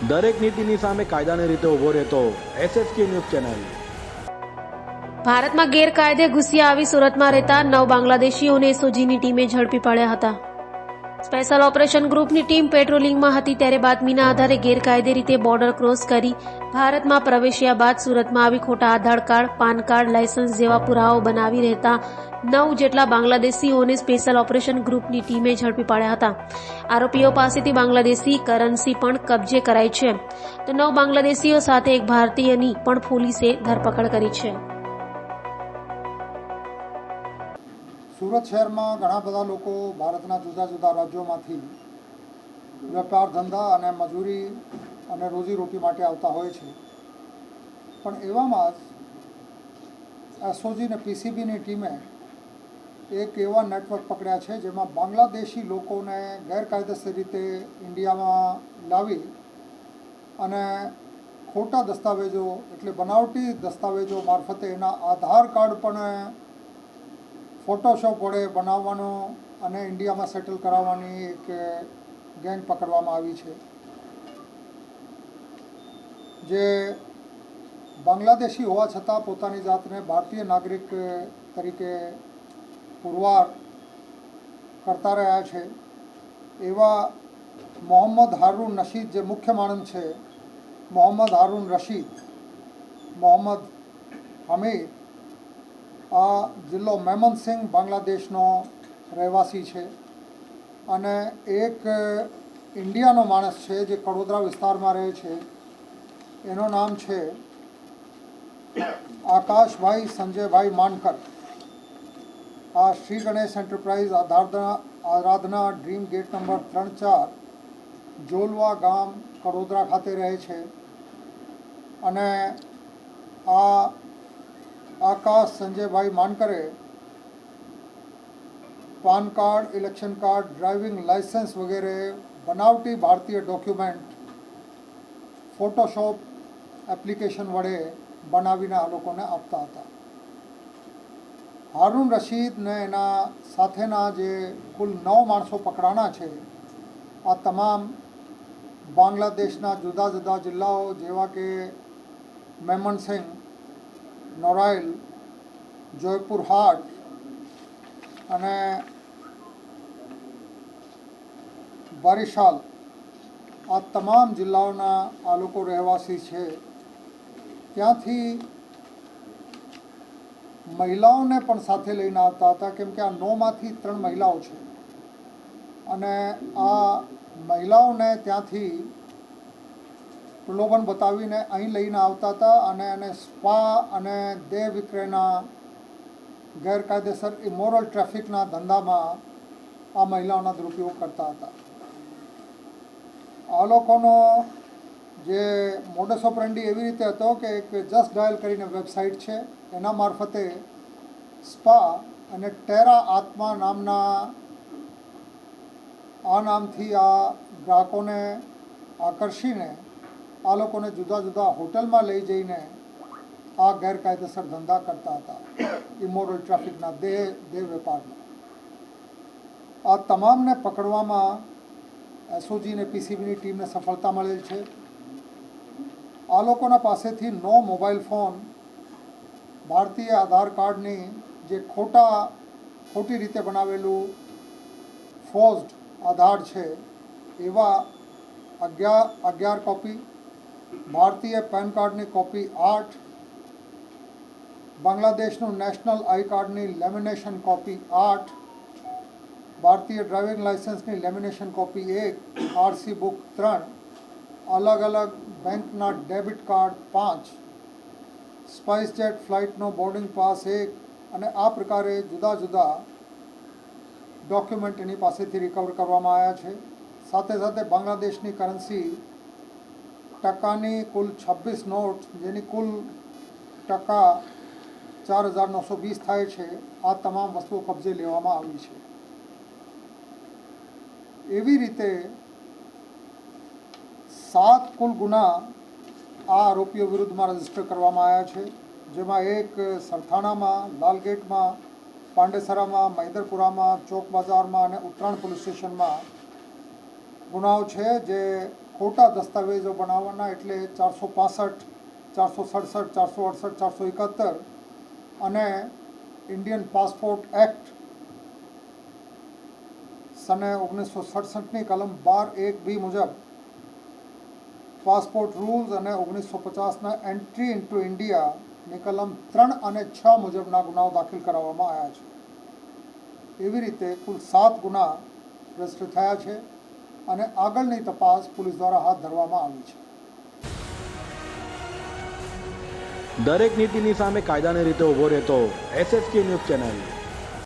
દરેક નીતિની સામે કાયદાની રીતે ઊભો રહેતો SSK ન્યૂઝ ચેનલ। ભારતમાં ગેરકાયદે ઘૂસી આવી સુરતમાં રહેતા 9 બાંગ્લાદેશીઓને એસઓજીની ટીમે ઝડપી પાડ્યા હતા। સ્પેશિયલ ઓપરેશન ગ્રુપની ટીમ પેટ્રોલિંગમાં હતી ત્યારે બાતમીના આધારે ગેરકાયદે રીતે બોર્ડર ક્રોસ કરી ભારતમાં પ્રવેશ્યા બાદ સુરતમાં આવી ખોટા આધાર કાર્ડ, પાન કાર્ડ, લાયસન્સ જેવા પુરાવાઓ બનાવી રહેતા 9 જેટલા બાંગ્લાદેશીઓને સ્પેશિયલ ઓપરેશન ગ્રુપની ટીમે ઝડપી પાડ્યા હતા। આરોપીઓ પાસેથી બાંગ્લાદેશી કરન્સી પણ કબજે કરાઈ છે તો 9 બાંગ્લાદેશીઓ સાથે એક ભારતીયની પણ પોલીસે ધરપકડ કરી છે। સુરત શહેરમાં ઘણા બધા લોકો ભારતના જુદા જુદા રાજ્યોમાંથી વેપાર ધંધા અને મજૂરી અને રોજીરોટી માટે આવતા હોય છે, પણ એવામાં જ એસઓજી અને પીસીબીની ટીમે એક એવા નેટવર્ક પકડ્યા છે જેમાં બાંગ્લાદેશી લોકોને ગેરકાયદેસર રીતે ઇન્ડિયામાં લાવી અને ખોટા દસ્તાવેજો એટલે બનાવટી દસ્તાવેજો મારફતે એના આધાર કાર્ડ પણ ફોટોશોપ વડે બનાવવાનો અને ઇન્ડિયામાં સેટલ કરાવવાની એક ગેંગ પકડવામાં આવી છે, જે બાંગ્લાદેશી હોવા છતાં પોતાની જાતને ભારતીય નાગરિક તરીકે પુરવાર કરતા રહ્યા છે। એવા મોહમ્મદ હારૂન રશીદ, જે મુખ્ય માણસ છે, મોહમ્મદ હારૂન રશીદ, મોહમ્મદ હમીદ, આ જિલ્લો મેમનસિંહ બાંગ્લાદેશનો રહેવાસી છે અને એક ઇન્ડિયાનો માણસ છે જે કડોદરા વિસ્તારમાં રહે છે, એનું નામ છે આકાશભાઈ સંજયભાઈ માનકર। આ Shri Ganesh enterprise Aradhana dream gate number 3-4 Jolwa ગામ કડોદરા ખાતે રહે છે અને આ આકાશ સંજયભાઈ માનકરે PAN card, election card, driving licence વગેરે બનાવટી ભારતીય ડોક્યુમેન્ટ ફોટોશોપ એપ્લિકેશન વડે બનાવીને આ લોકોને આપતા હતા। હારૂન રશીદને એના સાથેના જે કુલ 9 માણસો પકડાના છે, આ તમામ બાંગ્લાદેશના જુદા જુદા જિલ્લાઓ જેવા કે મેમનસિંહ, નોરાઇલ, જોયપુર હાટ અને બારિશાલ, આ તમામ જિલ્લાઓના આ લોકો રહેવાસી છે। ત્યાંથી મહિલાઓને પણ સાથે લઈને આવતા હતા, કેમ કે આ 9માંથી 3 મહિલાઓ છે અને આ મહિલાઓને ત્યાંથી પ્રલોભન બતાવીને અહીં લઈને આવતા હતા અને એને સ્પા અને દેહ વિક્રયના ગેરકાયદેસર ઇમોરલ ટ્રાફિકના ધંધામાં આ મહિલાઓના દુરુપયોગ કરતા હતા। આ લોકોનો જે મોડસ ઓપરેન્ડી એવી રીતે હતો કે એક જસ્ટ ડાયલ કરીને વેબસાઇટ છે, એના મારફતે સ્પા અને ટેરા આત્મા નામથી આ ગ્રાહકોને આકર્ષીને આ લોકોને જુદા જુદા હોટલમાં લઈ જઈને આ ગેરકાયદેસર ધંધા કરતા હતા, ઇમોરલ ટ્રાફિકના દેહ વેપારના। આ તમામને પકડવામાં એસઓજી અને પીસીબીની ટીમને સફળતા મળેલ છે। આ લોકોના પાસેથી 9 મોબાઈલ ફોન, ભારતીય આધાર કાર્ડની જે ખોટી રીતે બનાવેલું ફોર્સ્ડ આધાર છે એવા 11 કોપી, ભારતીય પેન કાર્ડની કોપી 8, બાંગ્લાદેશનું નેશનલ આઈ કાર્ડની લેમિનેશન કોપી 8, ભારતીય ડ્રાઇવિંગ લાયસન્સની લેમિનેશન કોપી 1, આરસી બુક 3, અલગ અલગ બેંકના ડેબિટ કાર્ડ 5, સ્પાઇસ જેટ ફ્લાઇટનો બોર્ડિંગ પાસ 1 અને આ પ્રકારે જુદા જુદા ડોક્યુમેન્ટ એની પાસેથી રિકવર કરવામાં આવ્યા છે। સાથે સાથે બાંગ્લાદેશની કરન્સી ટકાની કુલ 26 નોટ, જેની કુલ ટકા 4,920 થાય છે, આ તમામ વસ્તુઓ કબજે લેવામાં આવી છે। એવી રીતે 7 કુલ ગુના આ આરોપીઓ વિરુદ્ધમાં રજીસ્ટર કરવામાં આવ્યા છે, જેમાં એક સરથાણામાં, લાલગેટમાં, પાંડેસરામાં, મહિદરપુરામાં, ચોક બજારમાં અને ઉત્તરાયણ પોલીસ સ્ટેશનમાં ગુનાઓ છે જે ખોટા દસ્તાવેજો બનાવવાના, એટલે 465, 467, 468, 471 અને ઇન્ડિયન પાસપોર્ટ એક્ટ સને 1967ની કલમ 12(1)(b) મુજબ પાસપોર્ટ રૂલ્સ અને 1950ના એન્ટ્રી ઇન્ટુ ઇન્ડિયાની કલમ 3 અને 6 મુજબના ગુનાઓ દાખલ કરાવવામાં આવ્યા છે. એવી રીતે કુલ 7 ગુના રજીસ્ટર થયા છે અને આગળની તપાસ પોલીસ દ્વારા હાથ ધરવામાં આવી છે. દરેક નીતિની સામે કાયદાની રીતે ઊભો રહેતો SSK ન્યૂઝ ચેનલ